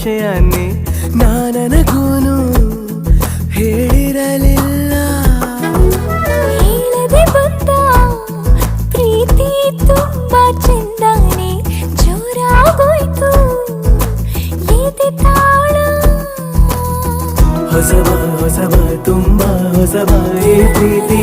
ವಿಷಯನೇ ನನಗೂನು ಹೇಳಿರಲಿಲ್ಲ. ಹೇಳದೆ ಬಂದ ಪ್ರೀತಿ ತುಂಬಾ ಚಂದಾನೆ ಜೋರಾಗೋಯ್ತು ಎದೆ ತಾಳ. ಹೊಸಬ ಹೊಸಬ ತುಂಬಾ ಹೊಸಬ ಈ ಪ್ರೀತಿ